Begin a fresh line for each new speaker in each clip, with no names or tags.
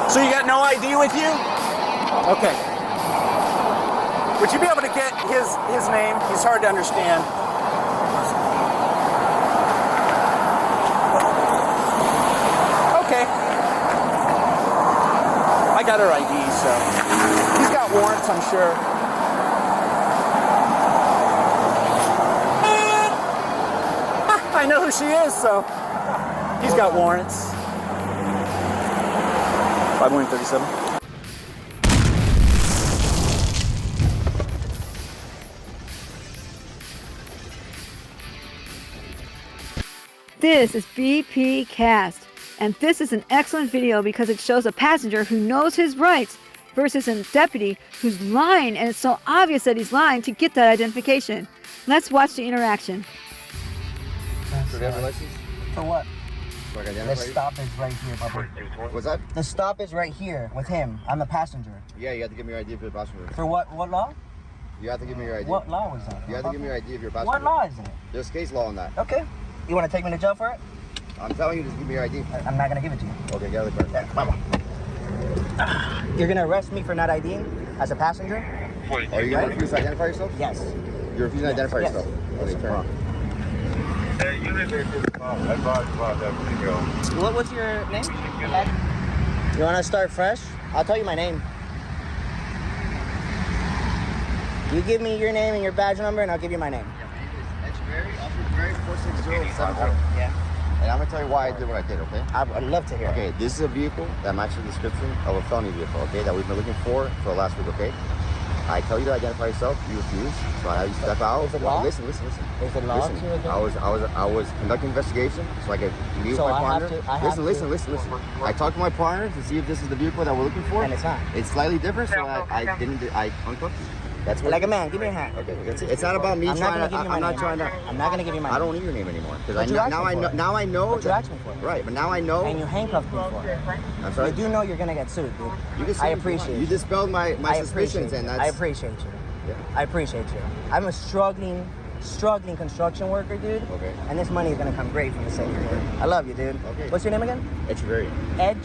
So you got no ID with you? Okay. Would you be able to get his name? He's hard to understand. Okay. I got her ID, so he's got warrants, I'm sure. I know who she is, so he's got warrants. 537.
This is BP Cast, and this is an excellent video because it shows a passenger who knows his rights versus a deputy who's lying, and it's so obvious that he's lying to get that identification. Let's watch the interaction.
So do you have a license?
For what?
So I can
The
identify you?
stop is right here, Bubba.
What's that?
The stop is right here with him. I'm the passenger.
Yeah, you have to give me your ID if you're a passenger.
For what? What law?
You have to give me your ID.
What law was that?
You have to give me your ID if you're a passenger.
What law is it?
There's case law on that.
Okay. You want to take me to jail for it?
I'm telling you, just give me your ID.
I'm not gonna give it to you.
Okay, get out of the car.
Bubba. You're gonna arrest me for not IDing as a passenger?
Are you gonna refuse to identify yourself?
Yes.
You're refusing to identify
Yes.
yourself? Okay, turn on.
What's your name? You wanna start fresh? I'll tell you my name. You give me your name and your badge number, and I'll give you my name.
Very 46070.
Yeah.
And I'm gonna tell you why I did what I did, okay?
I'd love to hear.
Okay, this is a vehicle that matches the description of a felony vehicle, okay, that we've been looking for the last week, okay? I tell you to identify yourself, you refuse, so I have you step out.
Is it law?
Listen.
Is it law
Listen,
to again?
I was conducting investigation, so I could meet
So
with my
I have
partner.
to- I have
Listen.
to-
I talked to my partner to see if this is the vehicle that we're looking for.
And it's not.
It's slightly different, so I uncooked you. That's what
Like a man, give me a hand.
Okay, that's it. It's not about me
I'm not
trying
gonna
to.
give you my
I'm not
name.
trying to.
I'm not gonna give you my
I
name.
don't need your name anymore because
What you asked
now
me
I know.
for?
Now I know.
What you
that-
asked me for?
Right, but now I know.
And you handcuffed me for it.
I'm sorry.
You do know you're gonna get sued, dude.
You can say
I
what you want.
appreciate
You dispelled my
I appreciate
suspicions,
you.
and that's.
I appreciate you.
Yeah.
I appreciate you. I'm a struggling construction worker, dude.
Okay.
And this money is gonna come great from the city, dude. I love you, dude.
Okay.
What's your name again?
It's very.
Edge.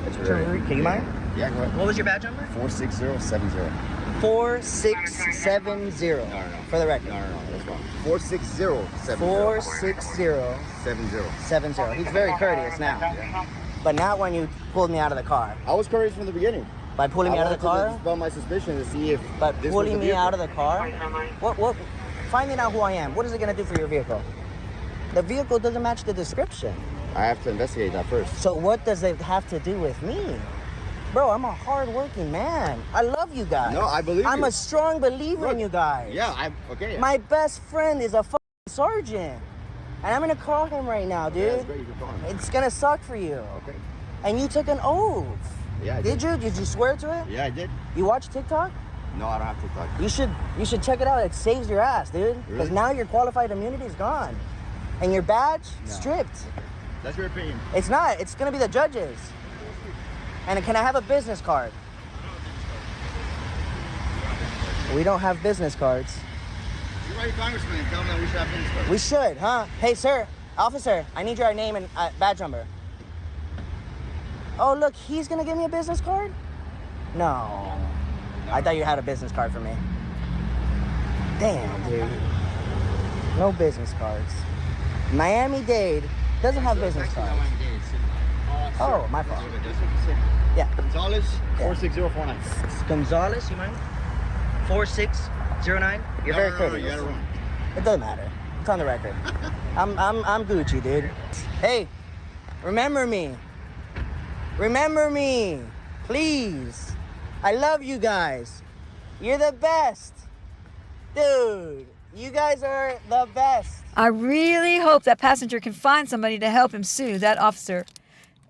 It's very.
Can you mind?
Yeah, go ahead.
What was your badge number?
46070.
4670.
No.
For the record.
No, that's wrong. 46070.
46070.
70.
He's very courteous now.
Yeah.
But not when you pulled me out of the car.
I was courteous from the beginning.
By pulling me out of the
I wanted
car?
to dispel my suspicion to see if.
But
this was
pulling
the
me
vehicle.
out of the car? What? Finding out who I am, what is it gonna do for your vehicle? The vehicle doesn't match the description.
I have to investigate that first.
So what does it have to do with me? Bro, I'm a hard-working man. I love you guys.
No, I believe
I'm
you.
a strong believer in you guys.
Yeah, okay.
My best friend is a sergeant. And I'm gonna call him right now, dude.
Yeah, that's great. You can call him.
It's gonna suck for you.
Okay.
And you took an oath.
Yeah, I
Did you? Did you swear to it?
Yeah, I did.
You watch TikTok?
No, I don't have TikTok.
You should check it out. It saves your ass, dude. Because
Really?
now your qualified immunity is gone. And your badge, stripped.
That's your opinion.
It's not. It's going to be the judges. And can I have a business card? We don't have business cards.
You write a congressman and tell him that we should have business cards.
We should, huh? Hey, sir. Officer, I need your name and badge number. Oh, look, he's going to give me a business card? No. I thought you had a business card for me. Damn, dude. No business cards. Miami-Dade doesn't have business cards. Oh, my fault. Yeah.
Gonzalez,
Yeah.
46049.
Gonzalez, you mind? 4609. You're very courteous.
You got it wrong.
It doesn't matter. It's on the record. I'm Gucci, dude. Hey, remember me. Remember me, please. I love you guys. You're the best. Dude, you guys are the best.
I really hope that passenger can find somebody to help him sue that officer.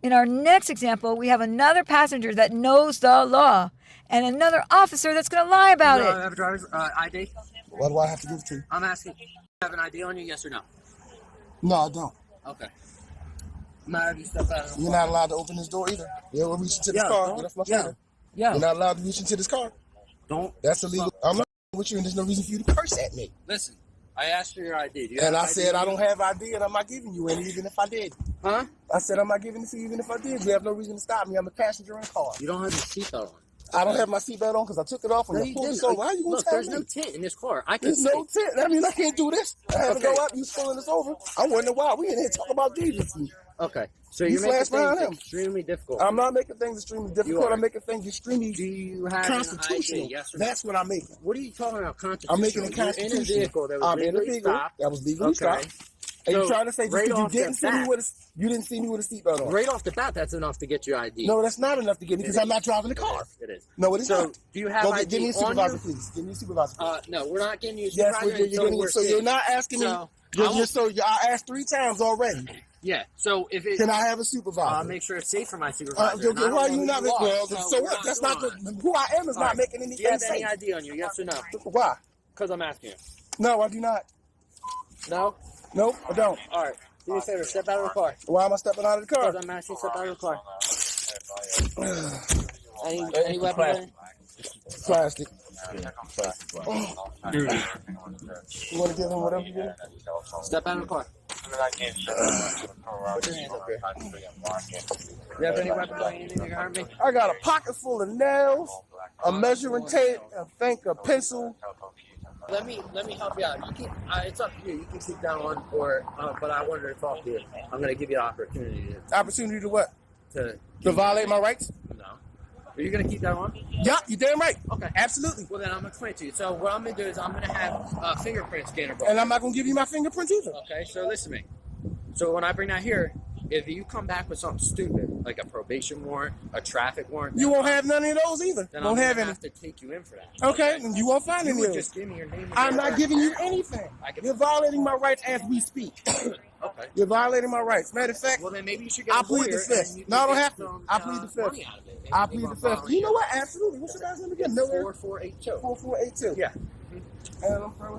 In our next example, we have another passenger that knows the law and another officer that's going to lie about
You
it.
have a driver's ID?
What do I have to give it to you?
I'm asking, you have an ID on you, yes or no?
No, I don't.
Okay. Matter if you step out of the
You're not allowed to open this door either. You don't reach into this
Yeah,
car.
don't-
Get off my
yeah.
finger.
Yeah.
You're not allowed to reach into this car.
Don't.
That's illegal. I'm not with you, and there's no reason for you to curse at me.
Listen, I asked for your ID. Do you
And
have
I
ID?
said I don't have ID and I'm not giving you any, even if I did.
Huh?
I said I'm not giving it to you even if I did. You have no reason to stop me. I'm a passenger in a car.
You don't have your seatbelt on.
I don't have my seatbelt on because I took it off when
No,
you
you
pulled
didn't.
this over. How you gonna
Look,
tell
there's
me?
no tint in this car. I can
There's
see.
no tent. That means I can't do this. I had to
Okay.
go up. You was pulling us over. I wondering why. We in here talking about decency.
Okay. So
You
you're making
flashed behind
things
him.
extremely difficult.
I'm not making things extremely difficult.
are.
I'm making things extremely
Do you have
constitutional.
an ID? Yes or no?
That's what I'm making.
What are you talking about constitutional?
I'm making it
You're
constitutional.
in a vehicle that was
I'm in a
legally
vehicle
stopped.
that was legally
Okay.
stopped. And
So,
you trying to say just
right
because you
off the
didn't see me
bat-
with you didn't see me with a seatbelt on?
Right off the bat, that's enough to get you ID.
No, that's not enough to get me because
It
I'm not driving the
It
car.
is. It is.
No, it is
So,
not.
do you have
Go
ID
give me a
on
supervisor,
you?
please. Give me a supervisor. Please.
No, we're not getting you.
Yes,
supervisor
you're
until
getting.
we're
So you're
sitting.
not asking me.
So,
I asked 3 times already.
Yeah. So if it,
Can I have a supervisor?
make sure it's safe for my supervisor. and I don't
Why
know
you
who
not?
you are,
Well,
so
so
we're
what? That's not
doing it.
who I am. Is
All
not
right.
making
Do you
anything
have any
safe.
ID on you? Yes or no?
Why?
Because I'm asking you.
No, I do not.
No.
Nope, I don't.
All right. Do me a favor. Step out of the car.
Why am I stepping out of the car?
Because I'm asking you to step out of the car. Any weapons?
Plastic. You want to give him whatever you get?
Step out of the car. Put your hands up here. You have any weapons or anything that can hurt me?
I got a pocket full of nails, a measuring tape, a pencil.
Let me help you out. You can. It's up to you. You can keep that on, or but I wanted to talk to you. I'm going to give you an opportunity
Opportunity to what?
to
violate my rights?
no. Are you going to keep that on?
Yeah, you damn right.
Okay.
Absolutely.
Well, then I'm going to explain to you. So what I'm going to do is I'm going to have a fingerprint scanner brought.
And I'm not going to give you my fingerprints either.
Okay, so listen to me. So when I bring that here, if you come back with something stupid, like a probation warrant, a traffic warrant,
You won't have none of those either.
then
Won't
I'm
have
gonna
any.
have to take you in for that.
Okay, and you won't find
You
any
would
of
just
those.
give me your name. And
I'm
your
not
address.
giving you anything. You're violating my rights as we speak.
Okay.
You're violating my rights. Matter of fact,
Well, then maybe you should get
I
a
plead the
lawyer
fifth.
and you
No, I
can
don't
get
have to.
some,
I plead the fifth.
money out of it.
I plead the fifth. You know what? Absolutely. What's your last name again? Nowhere.
4482.
4482.
Yeah.
And I'm from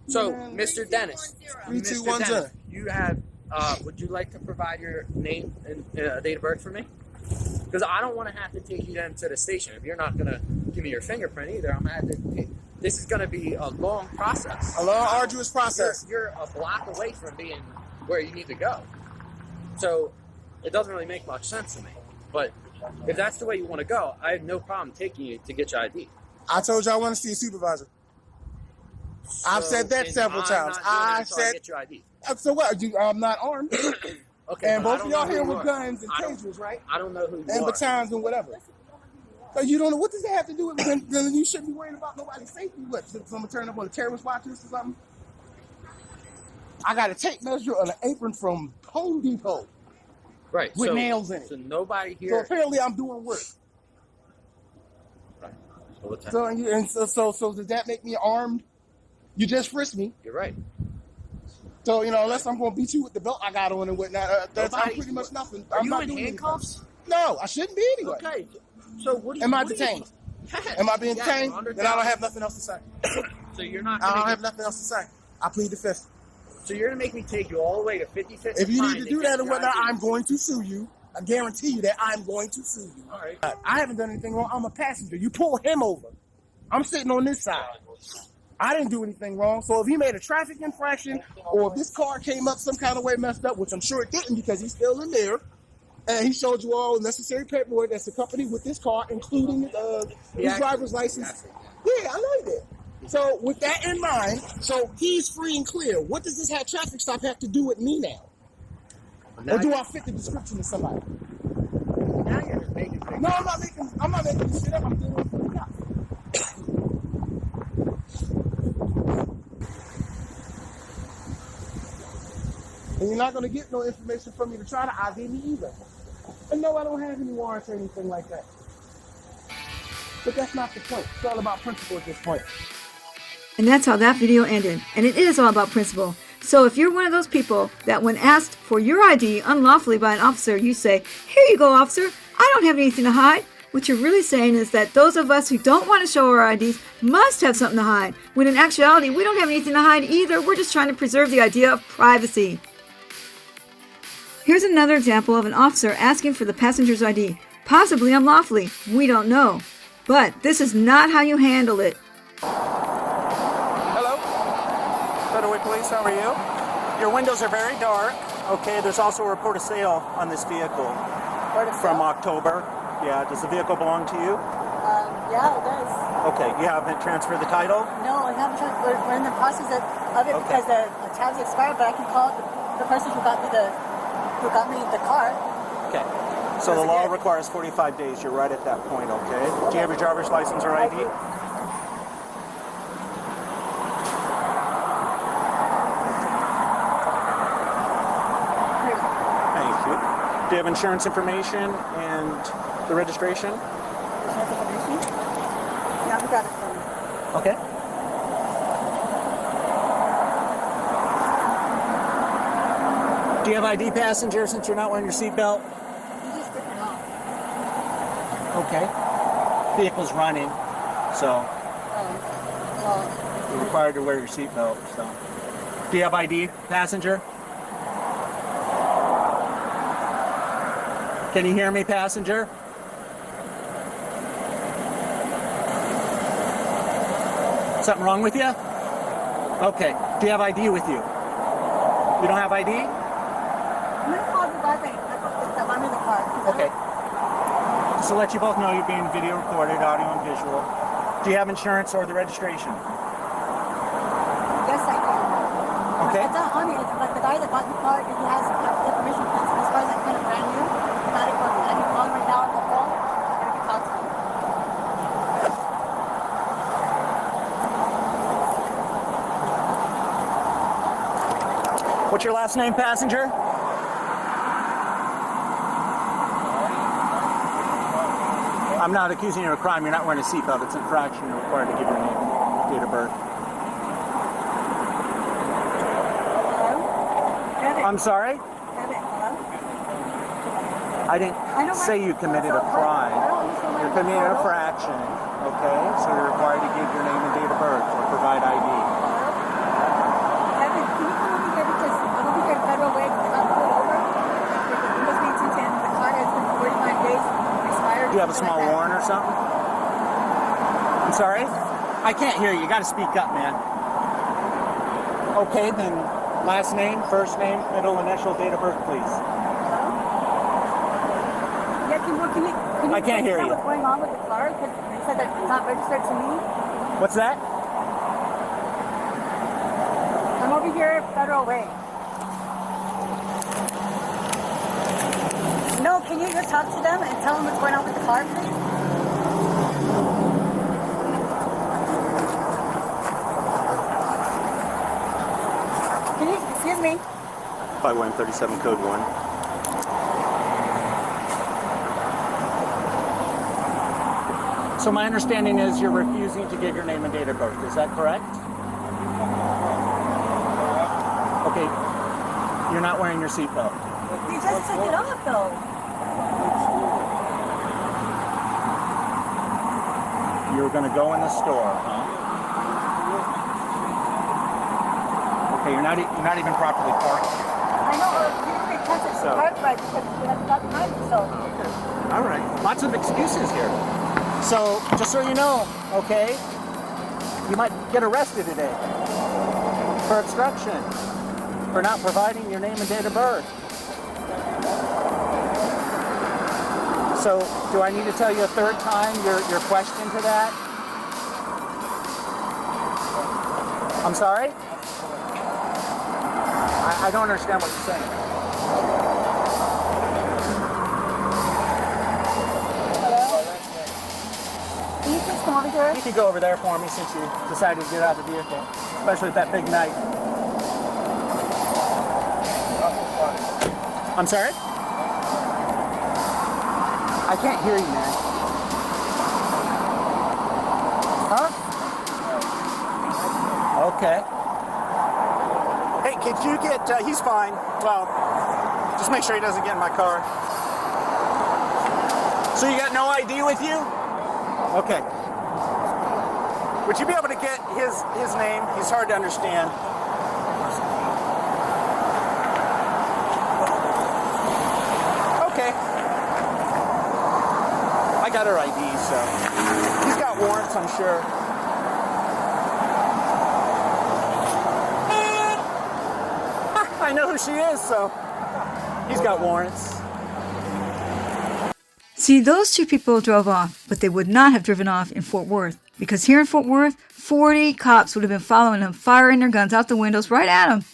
So, Mr. Dennis,
321
Mr. Dennis,
Jenner.
you have. Would you like to provide your name and date of birth for me? Because I don't want to have to take you down to the station. If you're not going to give me your fingerprint either, I'm going to have to. This is going to be a long process.
A long, arduous process.
You're a block away from being where you need to go. So it doesn't really make much sense to me. But if that's the way you want to go, I have no problem taking you to get your ID.
I told you I want to see a supervisor. I've said that
and
several
I'm
times.
not doing it
I
until
said,
get your ID.
So what? I'm not armed.
Okay,
And
but I
both of
don't
y'all
know
here
who you
with
are.
guns and
I don't-
tasers, right?
I don't know who you
And
are.
batons and whatever. So you don't know what does that have to do with it? Then you shouldn't be worrying about nobody's safety. What? Someone turn up on a terrorist watch list or something? I got a tape measure on an apron from Home Depot
Right.
with
so,
nails in it.
So nobody
So
here.
apparently I'm doing work.
Right. So what's that?
So does that make me armed? You just frisked me.
You're right.
So, unless I'm going to beat you with the belt I got on and whatnot, I'm
Nobody-
pretty much nothing.
Are
I'm
you
not
in
doing
handcuffs?
anything. No, I shouldn't be anyway.
Okay. So what do you?
Am I
what do you-
detained?
Yes,
Am I being
yes,
detained?
under
Then I don't
doubt.
have nothing else to say.
So you're not.
I
Gonna
don't
make
have nothing else to say. I plead the fifth.
So you're gonna make me take you all the way to 55th.
If you
and
need to
Pine
do
get
that and
your
whatnot,
ID.
I'm going to sue you. I guarantee you that I'm going to sue you.
All right.
I haven't done anything wrong. I'm a passenger. You pull him over. I'm sitting on this side. I didn't do anything wrong. So if he made a traffic infraction or if this car came up some kind of way messed up, which I'm sure it didn't because he's still in there, and he showed you all necessary paperwork that's accompanied with this car, including his driver's license. Yeah, I know he did. So with that in mind, so he's free and clear. What does this traffic stop have to do with me now?
Now
Or do
you-
I fit the description of somebody?
Now you're just making things.
No, I'm not making this shit up. I'm doing it for the cops. And you're not going to get no information from me to try to ID me either. And no, I don't have any warrants or anything like that. But that's not the point. It's all about principle at this point.
And that's how that video ended. And it is all about principle. So if you're one of those people that when asked for your ID unlawfully by an officer, you say, "Here you go, officer. I don't have anything to hide." What you're really saying is that those of us who don't want to show our IDs must have something to hide. When in actuality, we don't have anything to hide either. We're just trying to preserve the idea of privacy. Here's another example of an officer asking for the passenger's ID, possibly unlawfully. We don't know. But this is not how you handle it.
Hello? Detroit Police. How are you? Your windows are very dark. Okay, there's also a report of sale on this vehicle from October. Yeah, does the vehicle belong to you?
Yeah, it does.
Okay, you haven't transferred the title?
No, I haven't. We're in the process of it because the tab's expired, but I can call the person who got me the car.
Okay. So the law requires 45 days. You're right at that point, okay? Do you have your driver's license or ID? Thank you. Do you have insurance information and the registration?
Insurance information? Yeah, I've got it for me.
Okay. Do you have ID, passenger, since you're not wearing your seatbelt?
You just took it off.
Okay. Vehicle's running, so
Well,
you're required to wear your seatbelt. So, do you have ID, passenger? Can you hear me, passenger? Something wrong with you? Okay. Do you have ID with you? You don't have ID?
I'm going to call the guy that bought me the car.
Okay. Just to let you both know, you're being video recorded, audio and visual. Do you have insurance or the registration?
Yes, I do.
Okay.
It's not on me. But the guy that bought the car, he has the permission. As far as like kind of brand new, he got it for me. I can call him right now on the phone and we can talk to him.
What's your last name, passenger? I'm not accusing you of a crime. You're not wearing a seatbelt. It's an infraction. You're required to give your name, date of birth.
Hello?
I'm sorry?
Hello?
I didn't say you committed a crime. You're committing an infraction. Okay? So you're required to give your name and date of birth or provide ID.
Kevin, can you come over here because I'm over here at Federal Way. I got pulled over after the windows being tinted and the car has been 45 days expired.
Do you have a small warrant or something? I'm sorry? I can't hear you. You got to speak up, man. Okay, then last name, first name, middle initial, date of birth, please.
Yeah, can you
I can't hear you.
What's going on with the car? Because they said that it's not registered to me.
What's that?
I'm over here at Federal Way. No, can you just talk to them and tell them what's going on with the car, please? Can you, excuse me?
5137 code 1. So my understanding is you're refusing to give your name and date of birth. Is that correct? Okay. You're not wearing your seatbelt.
You just took it off, though.
You were going to go in the store, huh? Okay, you're not even properly parked.
I know, you didn't touch the park right because we haven't got time, so.
All right. Lots of excuses here. So, just so you know, okay, you might get arrested today for obstruction, for not providing your name and date of birth. So, do I need to tell you a third time your question to that? I'm sorry? I don't understand what you're saying.
Can you please come over here?
You could go over there for me since you decided to get out of the vehicle, especially with that big night. I'm sorry? I can't hear you, man. Huh? Okay. Hey, could you get, he's fine. Well, just make sure he doesn't get in my car. So you got no ID with you? Okay. Would you be able to get his name? He's hard to understand. Okay. I got her ID, so he's got warrants, I'm sure. I know who she is, so he's got warrants.
See, those two people drove off, but they would not have driven off in Fort Worth, because here in Fort Worth, 40 cops would have been following them, firing their guns out the windows right at them.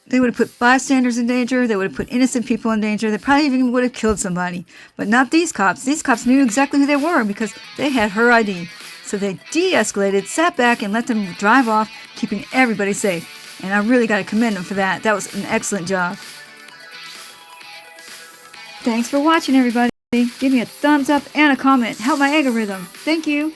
They would have put bystanders in danger. They would have put innocent people in danger. They probably even would have killed somebody. But not these cops. These cops knew exactly who they were because they had her ID. So they de-escalated, sat back, and let them drive off, keeping everybody safe. And I really got to commend them for that. That was an excellent job. Thanks for watching, everybody. Give me a thumbs up and a comment. Help my algorithm. Thank you.